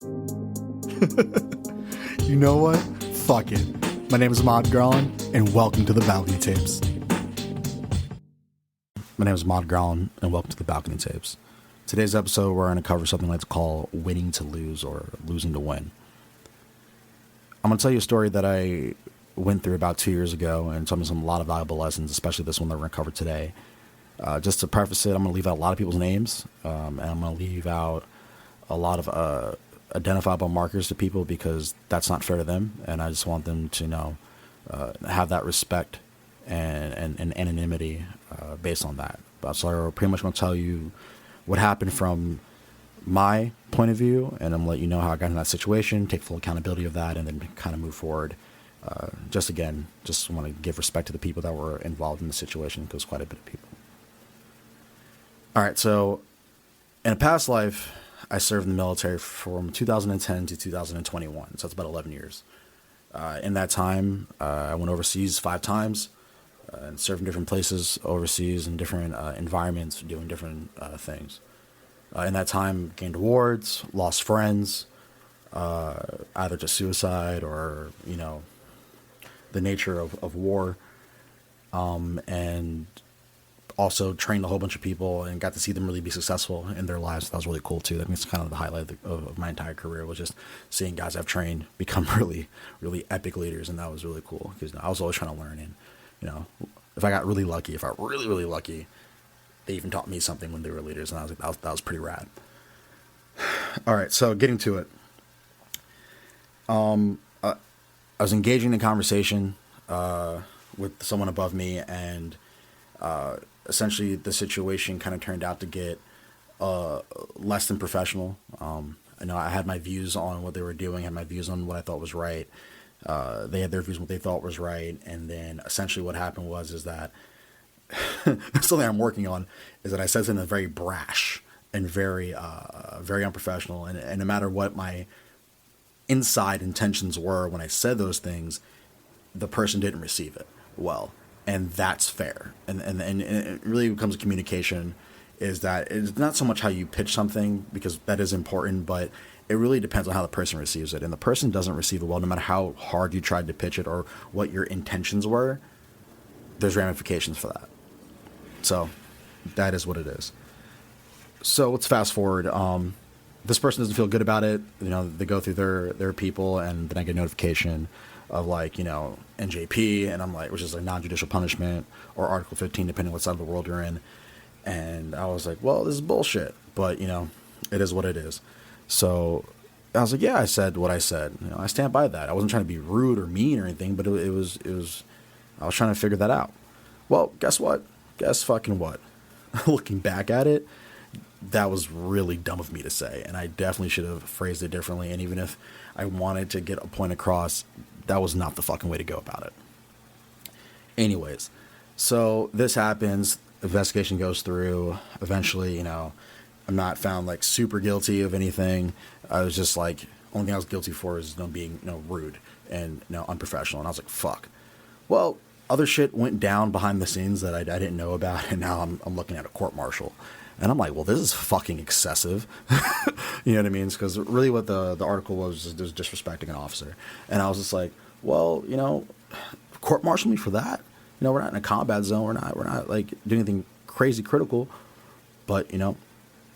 You know what? Fuck it. My name is Ahmad Garland, and welcome to the Balcony Tapes. My name is Ahmad Garland, and welcome to the Balcony Tapes. Today's episode, we're going to cover something let's call winning to lose or losing to win. I'm going to tell you a story that I went through about 2 years ago and taught me a lot of valuable lessons, especially this one that we're going to cover today. Just to preface it, I'm going to leave out a lot of people's names, and I'm going to leave out a lot of identifiable markers to people because that's not fair to them, and I just want them to have that respect and anonymity based on that. So I'm pretty much going to tell you what happened from my point of view, and I'm going to let you know how I got in that situation, take full accountability of that, and then kind of move forward. Just want to give respect to the people that were involved in the situation, because quite a bit of people. All right, so in a past life, I served in the military from 2010 to 2021, so that's about 11 years. In that time, I went overseas 5 times and served in different places overseas in different environments, doing different things. In that time, gained awards, lost friends, either to suicide or, the nature of war, and also trained a whole bunch of people and got to see them really be successful in their lives. That was really cool too. That was kind of the highlight of my entire career, was just seeing guys I've trained become really, really epic leaders. And that was really cool because I was always trying to learn. And, if I got really lucky, if I got really, really lucky, they even taught me something when they were leaders. And I was like, that was pretty rad. All right. So getting to it. I was engaging in a conversation, with someone above me, and, essentially the situation kind of turned out to get less than professional. I had my views on what they were doing, had my views on what I thought was right. They had their views on what they thought was right. And then essentially what happened is that something I'm working on is that I said something very brash and very unprofessional. And no matter what my inside intentions were when I said those things, the person didn't receive it well. And that's fair. And it really becomes a communication, is that it's not so much how you pitch something, because that is important, but it really depends on how the person receives it. And the person doesn't receive it well, no matter how hard you tried to pitch it or what your intentions were, there's ramifications for that. So that is what it is. So let's fast forward. This person doesn't feel good about it. They go through their people, and then I get a notification of NJP, and I'm like, which is like non-judicial punishment, or Article 15, depending on what side of the world you're in. And I was like, well, this is bullshit, but it is what it is. So I was like, yeah, I said what I said. I stand by that. I wasn't trying to be rude or mean or anything, but it was I was trying to figure that out. Well, guess what? Guess fucking what? Looking back at it, that was really dumb of me to say, and I definitely should have phrased it differently. And even if I wanted to get a point across, that was not the fucking way to go about it. Anyways, so this happens. Investigation goes through. Eventually, I'm not found super guilty of anything. I was just only thing I was guilty for is being rude and unprofessional. And I was like, fuck. Well, other shit went down behind the scenes that I didn't know about, and now I'm looking at a court martial. And I'm like, well, this is fucking excessive. You know what I mean? Because really what the article was disrespecting an officer. And I was just like, well, court martial me for that? We're not in a combat zone. We're not doing anything crazy critical. But,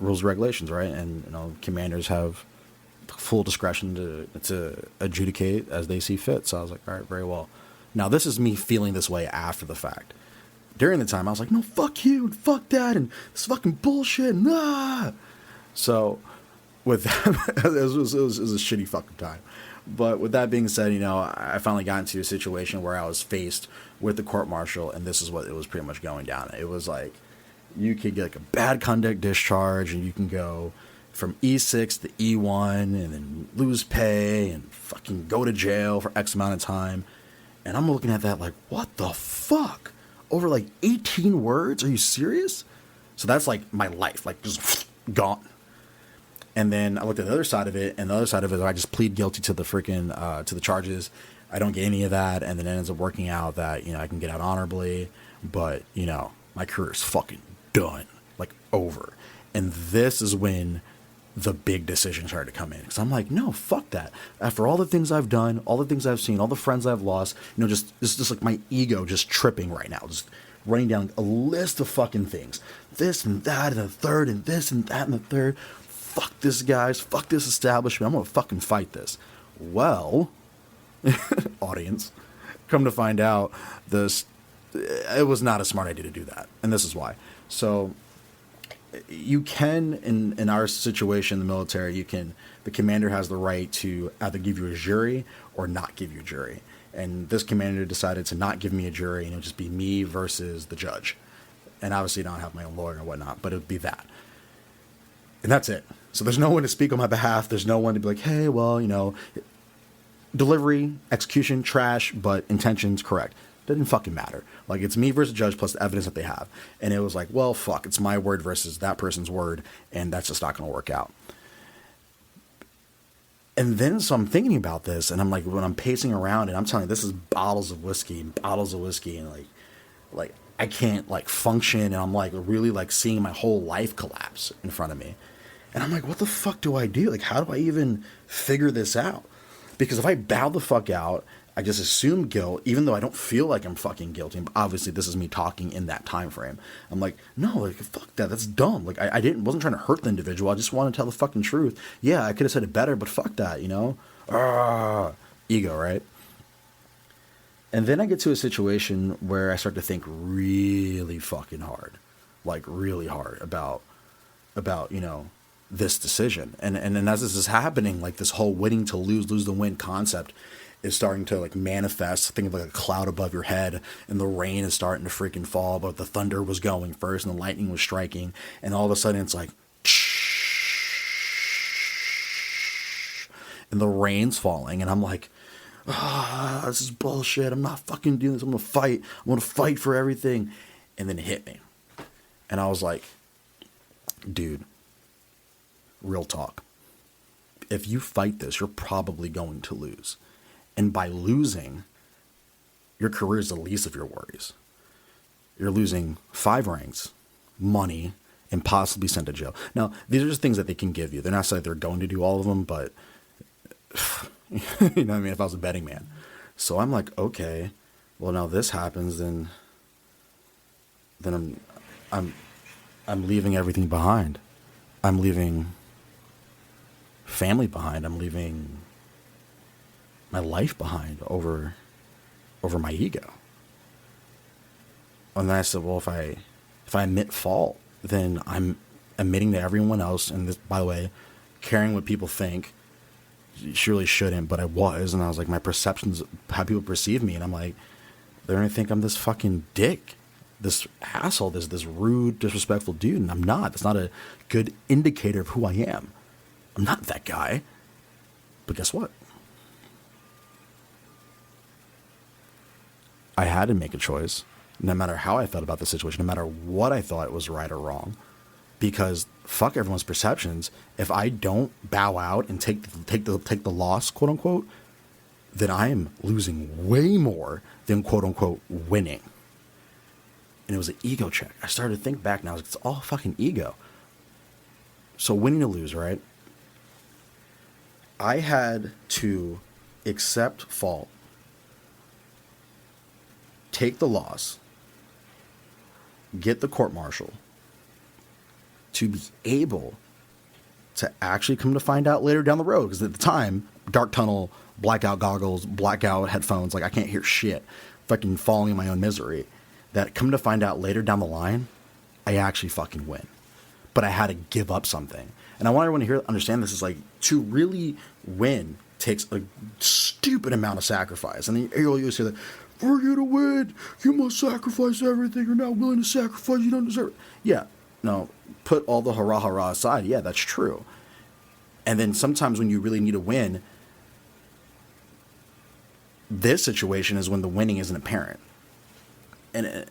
rules and regulations, right? And, commanders have full discretion to adjudicate as they see fit. So I was like, all right, very well. Now, this is me feeling this way after the fact. During the time, I was like, no, fuck you, and fuck that, and this fucking bullshit, and So, with that, it was a shitty fucking time. But with that being said, I finally got into a situation where I was faced with the court martial, and this is what it was pretty much going down. It was like, you could get a bad conduct discharge, and you can go from E6 to E1, and then lose pay, and fucking go to jail for X amount of time. And I'm looking at that like, what the fuck? Over 18 words? Are you serious? So that's my life, just gone. And then I looked at the other side of it, and the other side of it, I just plead guilty to the freaking, to the charges. I don't get any of that. And then it ends up working out that, I can get out honorably, but, my career is fucking done, over. And this is when the big decision started to come in. Because I'm like, no, fuck that. After all the things I've done, all the things I've seen, all the friends I've lost, just like my ego just tripping right now, just running down a list of fucking things. This and that and the third and this and that and the third. Fuck this, guys. Fuck this establishment. I'm going to fucking fight this. Well, audience, come to find out, it was not a smart idea to do that. And this is why. So you can, in our situation in the military, the commander has the right to either give you a jury or not give you a jury. And this commander decided to not give me a jury, and it would just be me versus the judge. And obviously I don't have my own lawyer or whatnot, but it would be that. And that's it. So there's no one to speak on my behalf. There's no one to be like, hey, well, delivery, execution, trash, but intentions correct. Didn't fucking matter. Like, it's me versus the judge plus the evidence that they have. And it was like, well, fuck, it's my word versus that person's word, and that's just not going to work out. And then, so I'm thinking about this, and I'm like, when I'm pacing around, and I'm telling you, this is bottles of whiskey, and like I can't, like, function, and I'm, like, really, like, seeing my whole life collapse in front of me. And I'm like, what the fuck do I do? Like, how do I even figure this out? Because if I bow the fuck out, I just assume guilt, even though I don't feel like I'm fucking guilty. Obviously, this is me talking in that time frame. I'm like, no, like, fuck that. That's dumb. Like, I wasn't trying to hurt the individual. I just want to tell the fucking truth. Yeah, I could have said it better, but fuck that, Ego, right? And then I get to a situation where I start to think really fucking hard. Like, really hard about this decision. And as this is happening, like, this whole winning to lose to win concept is starting to, like, manifest. Think of like a cloud above your head, and the rain is starting to freaking fall, but the thunder was going first and the lightning was striking, and all of a sudden it's like, and the rain's falling, and I'm like, this is bullshit. I'm not fucking doing this. I'm gonna fight for everything. And then it hit me, and I was like, dude, real talk. If you fight this, you're probably going to lose. And by losing, your career is the least of your worries. You're losing 5 ranks, money, and possibly sent to jail. Now, these are just things that they can give you. They're not saying they're going to do all of them, but you know what I mean? If I was a betting man. So I'm like, okay, well, now this happens, then I'm leaving everything behind. I'm leaving family behind. I'm leaving my life behind over my ego. And then I said, well, if I admit fault, then I'm admitting to everyone else, and this, by the way, caring what people think, you surely shouldn't, but I was, and I was like, my perceptions, how people perceive me, and I'm like, they're gonna think I'm this fucking dick, this asshole, this rude, disrespectful dude, and I'm not. That's not a good indicator of who I am. I'm not that guy. But guess what? I had to make a choice, no matter how I felt about the situation, no matter what I thought was right or wrong, because fuck everyone's perceptions. If I don't bow out and take the loss, quote unquote, then I am losing way more than quote unquote winning. And it was an ego check. I started to think back now. I was like, it's all fucking ego. So winning or lose, right? I had to accept fault, take the loss, get the court-martial, to be able to actually come to find out later down the road. Because at the time, dark tunnel, blackout goggles, blackout headphones, like I can't hear shit, fucking falling in my own misery. That come to find out later down the line, I actually fucking win. But I had to give up something. And I want everyone to understand this is like, to really win takes a stupid amount of sacrifice. And then you'll say that, for you to win, you must sacrifice everything. You're not willing to sacrifice, you don't deserve it. Yeah, no, put all the hurrah hurrah aside. Yeah, that's true. And then sometimes when you really need to win, this situation is when the winning isn't apparent. And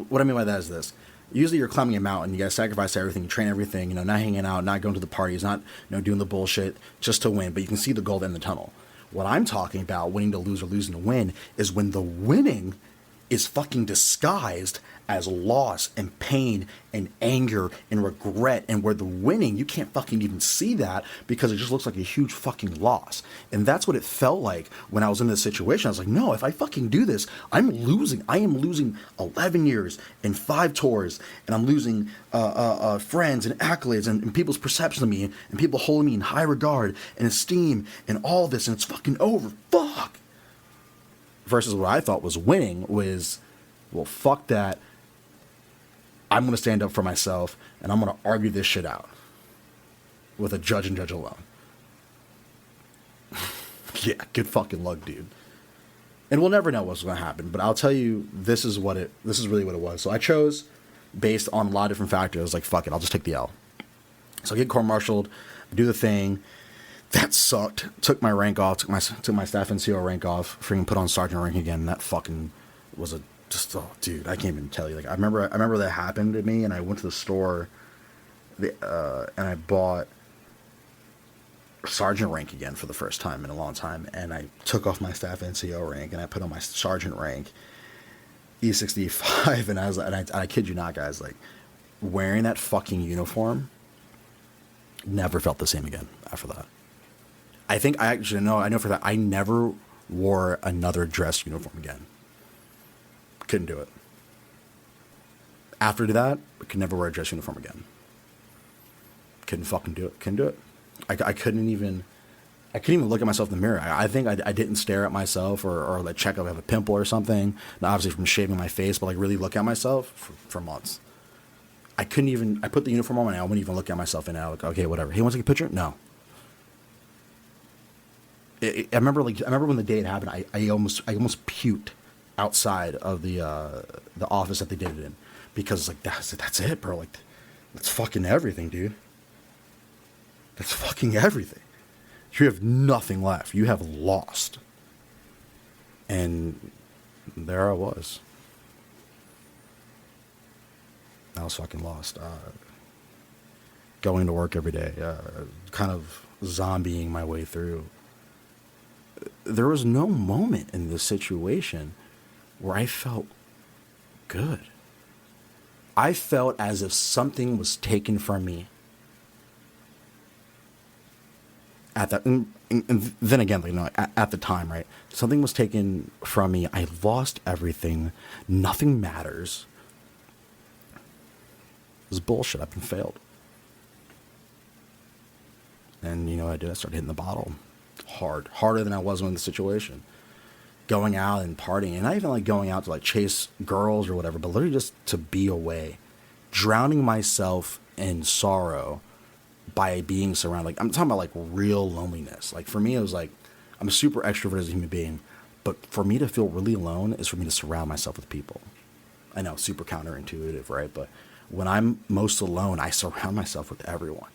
what I mean by that is this. Usually you're climbing a mountain, you gotta sacrifice everything, you train everything, not hanging out, not going to the parties, not doing the bullshit just to win, but you can see the goal in the tunnel. What I'm talking about, winning to lose or losing to win, is when the winning is fucking disguised as loss and pain and anger and regret, and where the winning, you can't fucking even see that because it just looks like a huge fucking loss. And that's what it felt like when I was in this situation. I was like, no, if I fucking do this, I'm losing. I am losing 11 years and 5 tours, and I'm losing friends and accolades and people's perception of me, and people holding me in high regard and esteem and all this, and it's fucking over. Fuck. Versus what I thought was winning was, well, fuck that. I'm going to stand up for myself, and I'm going to argue this shit out with a judge and judge alone. Yeah, good fucking luck, dude. And we'll never know what's going to happen, but I'll tell you, this is really what it was. So I chose based on a lot of different factors. Like, fuck it, I'll just take the L. So I get court-martialed, do the thing. That sucked. Took my rank off. Took my staff NCO rank off. Freaking put on sergeant rank again. That fucking was oh, dude, I can't even tell you. Like, I remember that happened to me, and I went to the store, and I bought sergeant rank again for the first time in a long time, and I took off my staff NCO rank and I put on my sergeant rank, E65, and I kid you not, guys, like, wearing that fucking uniform, never felt the same again after that. I think I know for that I never wore another dress uniform again. Couldn't do it. After that, I could never wear a dress uniform again. Couldn't fucking do it. Couldn't do it. I couldn't even look at myself in the mirror. I think I didn't stare at myself or like check if I have a pimple or something. Not obviously from shaving my face, but like really look at myself for months. I couldn't even. I put the uniform on and I wouldn't even look at myself and I like, okay, whatever. He wants to take a picture? No. I remember when the day it happened. I almost puked outside of the office that they did it in, because like that's it, bro. Like, that's fucking everything, dude. That's fucking everything. You have nothing left. You have lost. And there I was. I was fucking lost. Going to work every day, kind of zombieing my way through. There was no moment in this situation where I felt good. I felt as if something was taken from me. At that, and then again, like, you know, at the time, right? Something was taken from me. I lost everything. Nothing matters. This is bullshit. I've been failed. And you know what I did? I started hitting the bottle harder than I was in the situation. Going out and partying, and not even like going out to like chase girls or whatever, but literally just to be away, drowning myself in sorrow by being surrounded. Like, I'm talking about like real loneliness. Like, for me, it was like, I'm a super extrovert as a human being, but for me to feel really alone is for me to surround myself with people. I know, super counterintuitive, right? But when I'm most alone, I surround myself with everyone,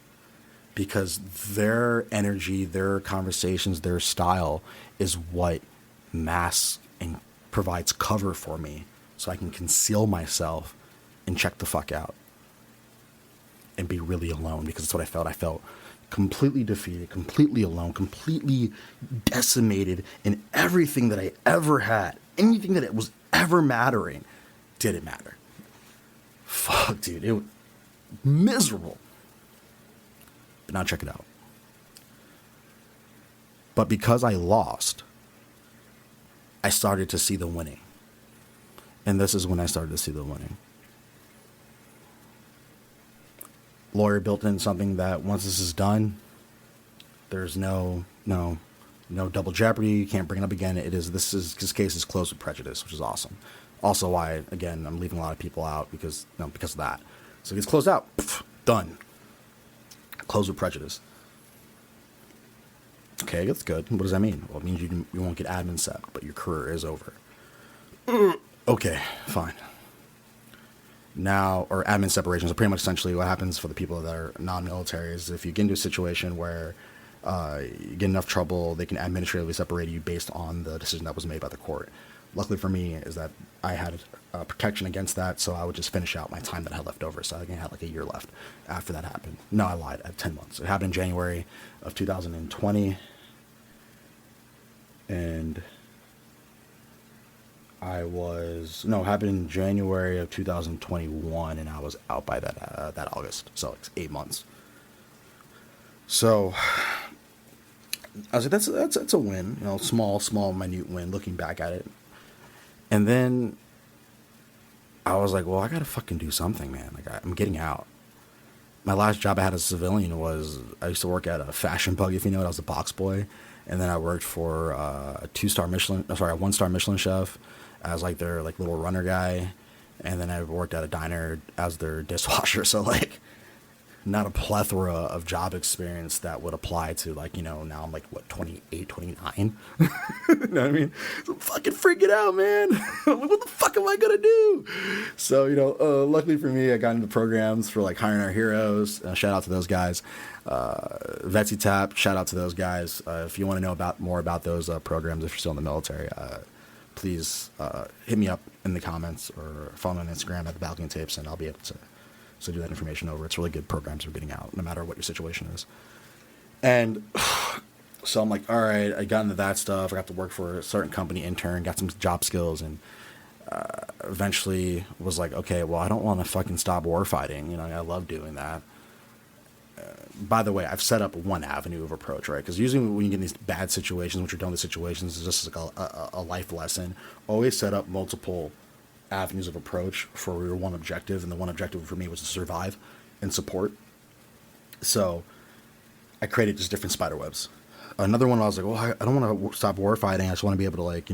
because their energy, their conversations, their style is what masks and provides cover for me, so I can conceal myself and check the fuck out and be really alone, because that's what I felt. I felt completely defeated, completely alone, completely decimated, and everything that I ever had, anything that it was ever mattering, didn't matter. Fuck, dude, it was miserable. But now check it out. But because I lost, I started to see the winning. And this is when I started to see the winning. Lawyer built in something that once this is done, there's no double jeopardy. You can't bring it up again. This case is closed with prejudice, which is awesome. Also, why again I'm leaving a lot of people out because of that. So it gets closed out. Pff, done. Closed with prejudice. Okay, that's good. What does that mean? Well, it means you won't get admin sep, but your career is over. Okay, fine. Now, or admin separation. So pretty much essentially what happens for the people that are non-military is if you get into a situation where you get enough trouble, they can administratively separate you based on the decision that was made by the court. Luckily for me is that I had protection against that, so I would just finish out my time that I had left over. So I think I had like a year left after that happened. No, I lied. I had 10 months. It happened in January of 2020. And happened in January of 2021, and I was out by that August, so it's 8 months. So I was like, that's a win, small, minute win, looking back at it. And then I was like, well, I gotta fucking do something, man. Like, I'm getting out. My last job I had as a civilian was, I used to work at a Fashion Bug, if you know it. I was a box boy. And then I worked for a 1-star Michelin chef as like their like little runner guy. And then I worked at a diner as their dishwasher. So like, not a plethora of job experience that would apply to like, now I'm like, what, 28, 29? You know what I mean? So I'm fucking freaking out, man. What the fuck am I going to do? So, luckily for me, I got into programs for like Hiring Our Heroes. Shout out to those guys. Vetsy Tap, shout out to those guys. If you want to know more about those programs, if you're still in the military, please hit me up in the comments or follow me on Instagram at the Balcony Tapes, and I'll be able to do that information over. It's really good programs we're getting out, no matter what your situation is. And so I'm like, all right, I got into that stuff. I got to work for a certain company intern, got some job skills, and eventually was like, okay, well, I don't want to fucking stop war fighting. I love doing that. By the way, I've set up one avenue of approach, right? Because usually when you get in these bad situations, what you're doing in the situations is just like a life lesson. Always set up multiple avenues of approach for your one objective, and the one objective for me was to survive and support. So I created just different spider webs. Another one, I was like, well, I don't want to stop war fighting. I just want to be able to, like,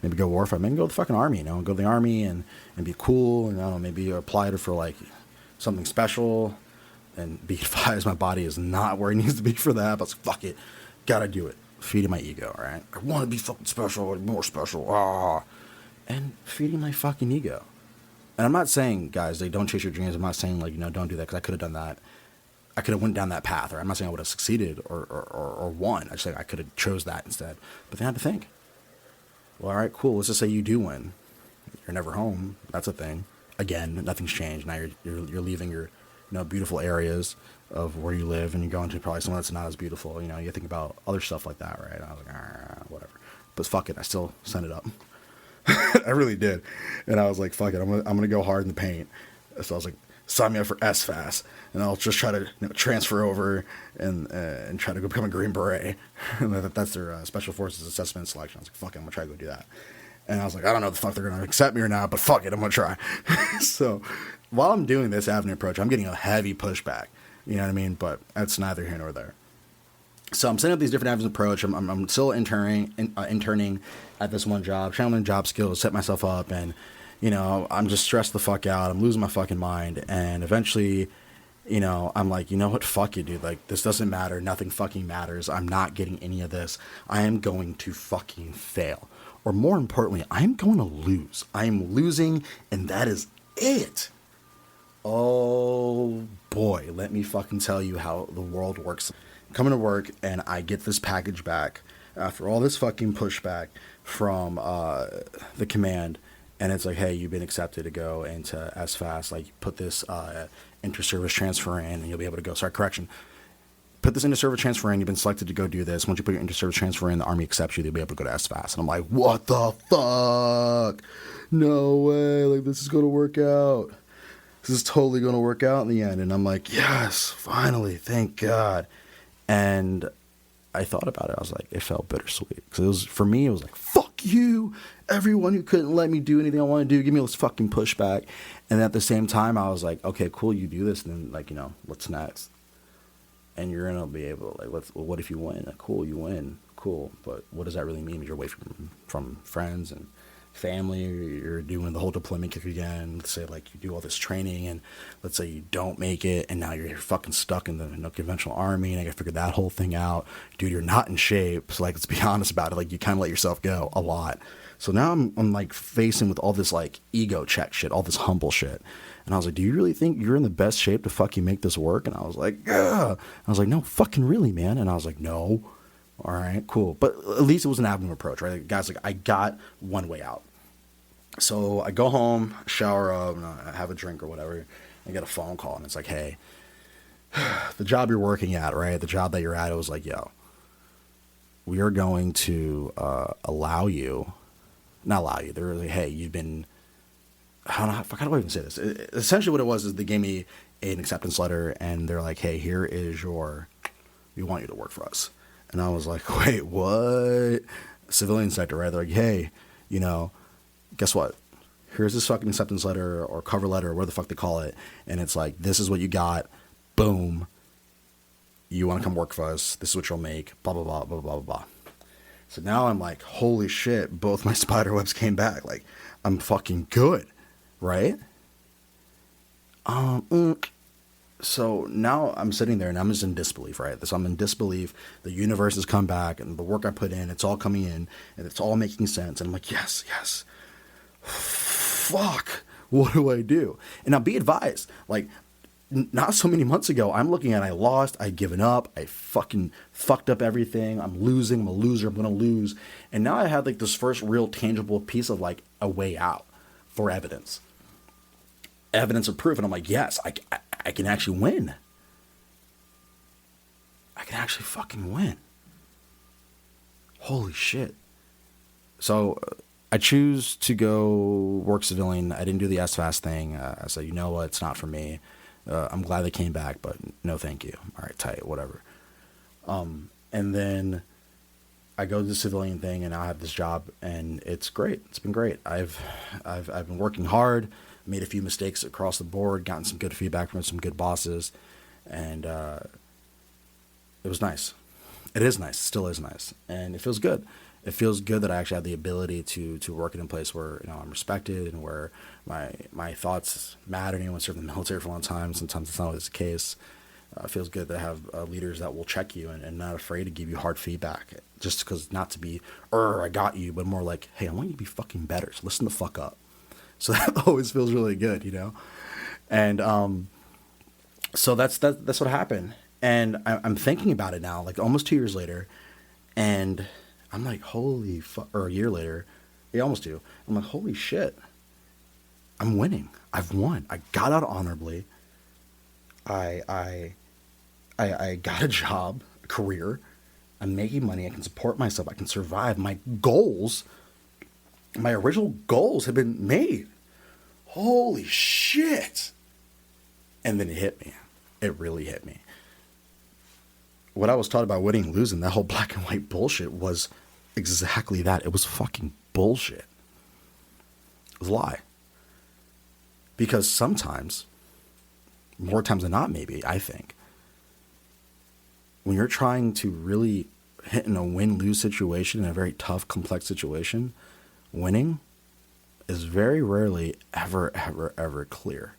maybe go war fight. Maybe go to the fucking army, go to the army and be cool, and I don't know, maybe apply it for like something special. And be advised, my body is not where it needs to be for that. But fuck it, gotta do it. Feeding my ego, all right? I want to be fucking special, more special. And feeding my fucking ego. And I'm not saying, guys, like, don't chase your dreams. I'm not saying, like, don't do that, because I could have done that. I could have went down that path. Or I'm not saying I would have succeeded or won. I just think I could have chose that instead. But then I had to think. Well, all right, cool. Let's just say you do win. You're never home. That's a thing. Again, nothing's changed. Now you're leaving your beautiful areas of where you live, and you're going to probably somewhere that's not as beautiful. You think about other stuff like that, right? I was like, whatever. But fuck it. I still sent it up. I really did. And I was like, fuck it, I'm gonna go hard in the paint. So I was like, sign me up for SFAS, and I'll just try to transfer over and try to go become a Green Beret. And that's their Special Forces Assessment and Selection. I was like, fuck it, I'm gonna try to go do that. And I was like, I don't know if the fuck they're gonna accept me or not, but fuck it, I'm gonna try. So while I'm doing this avenue approach, I'm getting a heavy pushback. You know what I mean? But that's neither here nor there. So I'm setting up these different avenues of approach. I'm still interning at this one job, trying to learn job skills, set myself up, and I'm just stressed the fuck out. I'm losing my fucking mind, and eventually, I'm like, you know what? Fuck you, dude. Like, this doesn't matter. Nothing fucking matters. I'm not getting any of this. I am going to fucking fail, or more importantly, I'm going to lose. I am losing, and that is it. Oh boy, let me fucking tell you how the world works. Coming to work, and I get this package back after all this fucking pushback from the command, and it's like, hey, you've been accepted to go into SFAS. Like, put this inter-service transfer in, and you'll be able to go. Sorry, correction. Put this inter-service transfer in. You've been selected to go do this. Once you put your inter-service transfer in, the Army accepts you. They'll be able to go to SFAS. And I'm like, what the fuck? No way. Like, this is going to work out. This is totally going to work out in the end. And I'm like, yes, finally, thank God. And I thought about it. I was like, it felt bittersweet. Because for me, it was like, fuck you. Everyone who couldn't let me do anything I want to do, give me this fucking pushback. And at the same time, I was like, okay, cool, you do this. And then, like, what's next? And you're going to be able to, like, what if you win? Like, cool, you win. Cool. But what does that really mean? You're away from friends and family. You're doing the whole deployment kick again. Let's say, like, you do all this training, and let's say you don't make it, and now you're fucking stuck in the conventional army, and I gotta figure that whole thing out. Dude, you're not in shape. So, like, let's be honest about it. Like, you kind of let yourself go a lot. So now I'm like facing with all this, like, ego check shit, all this humble shit. And I was like, do you really think you're in the best shape to fucking make this work? And I was like, yeah. I was like, no, fucking really, man. And I was like, no. All right, cool. But at least it was an avenue approach, right? Like, guys, like, I got one way out. So I go home, shower up, and I have a drink or whatever. I get a phone call, and it's like, hey, the job you're working at, right? The job that you're at, it was like, yo, we are going to allow you not allow you. They're like, hey, you've been, I don't know, how do I even say this? Essentially what it was is they gave me an acceptance letter, and they're like, hey, here is we want you to work for us. And I was like, wait, what? Civilian sector, right? They're like, hey, guess what? Here's this fucking acceptance letter or cover letter or whatever the fuck they call it. And it's like, this is what you got. Boom. You want to come work for us. This is what you'll make. Blah, blah, blah, blah, blah, blah. So now I'm like, holy shit, both my spider webs came back. Like, I'm fucking good, right? So now I'm sitting there and I'm just in disbelief, right? So I'm in disbelief. The universe has come back and the work I put in, it's all coming in and it's all making sense. And I'm like, yes. Fuck, what do I do? And now be advised, like, not so many months ago, I'm looking at, I lost, I'd given up, I fucking fucked up everything, I'm losing, I'm a loser, I'm gonna lose. And now I had like this first real tangible piece of like a way out for evidence of proof. And I'm like, yes, I can actually win. I can actually fucking win. Holy shit. So I choose to go work civilian. I didn't do the SFAS thing. I said, you know what, it's not for me. I'm glad they came back, but no thank you. All right, tight, whatever. And then I go to the civilian thing, and I have this job, and it's great. It's been great. I've been working hard, made a few mistakes across the board, gotten some good feedback from some good bosses, and it was nice. It is nice. It still is nice, and it feels good. It feels good that I actually have the ability to work in a place where I'm respected and where my thoughts matter. Anyone served in the military for a long time, sometimes it's not always the case. It feels good to have leaders that will check you and not afraid to give you hard feedback, just because not to be, I got you, but more like, hey, I want you to be fucking better, so listen the fuck up. So that always feels really good, And so that's what happened. And I'm thinking about it now, like almost 2 years later, and I'm like, holy fuck, or a year later, yeah, almost 2. I'm like, holy shit, I'm winning. I've won. I got out honorably. I got a job, a career. I'm making money. I can support myself. I can survive. My goals, my original goals have been made. Holy shit. And then it hit me. It really hit me. What I was taught about winning and losing, that whole black and white bullshit, was exactly that. It was fucking bullshit. It was a lie. Because sometimes, more times than not maybe, I think, when you're trying to really hit in a win-lose situation, in a very tough, complex situation, winning is very rarely ever clear.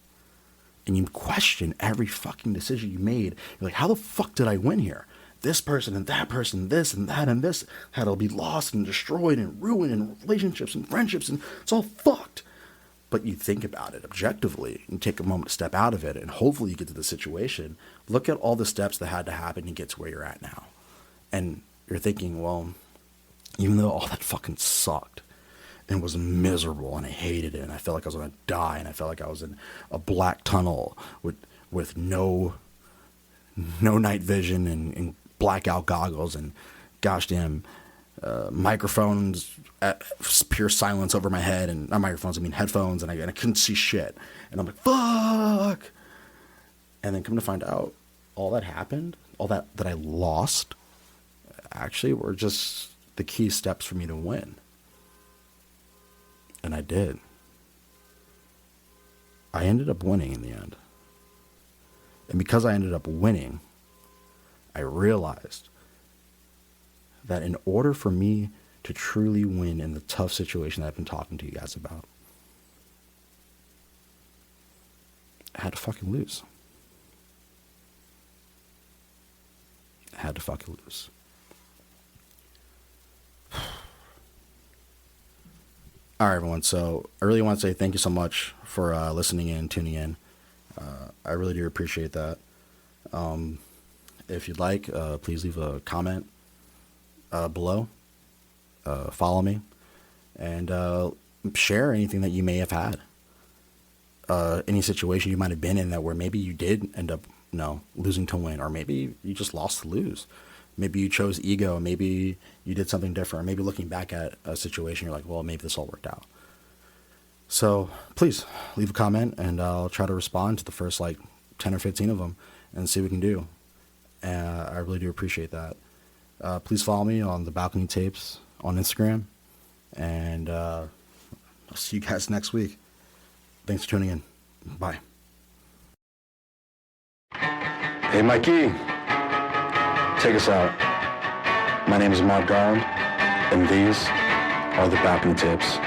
And you question every fucking decision you made. You're like, how the fuck did I win here? This person and that person, this and that and this, had to be lost and destroyed and ruined, and relationships and friendships, and it's all fucked. But you think about it objectively and take a moment to step out of it, and hopefully you get to the situation. Look at all the steps that had to happen to get to where you're at now. And you're thinking, well, even though all that fucking sucked and was miserable and I hated it and I felt like I was going to die and I felt like I was in a black tunnel with no night vision and blackout goggles and gosh damn microphones, pure silence over my head, and not microphones, I mean headphones, and I couldn't see shit. And I'm like, fuck. And then come to find out, all that happened, all that I lost, actually were just the key steps for me to win. And I did. I ended up winning in the end. And because I ended up winning, I realized that in order for me to truly win in the tough situation that I've been talking to you guys about, I had to fucking lose. I had to fucking lose. All right, everyone. So I really want to say thank you so much for listening in, tuning in. I really do appreciate that. If you'd like, please leave a comment below. Follow me, and share anything that you may have had. Any situation you might have been in that where maybe you did end up losing to win, or maybe you just lost to lose. Maybe you chose ego. Maybe you did something different. Maybe looking back at a situation, you're like, well, maybe this all worked out. So please leave a comment, and I'll try to respond to the first like 10 or 15 of them and see what we can do. And I really do appreciate that. Please follow me on the Balcony Tapes on Instagram, and I'll see you guys next week. Thanks for tuning in. Bye. Hey, Mikey, take us out. My name is Mark Garland, and these are the Balcony Tapes.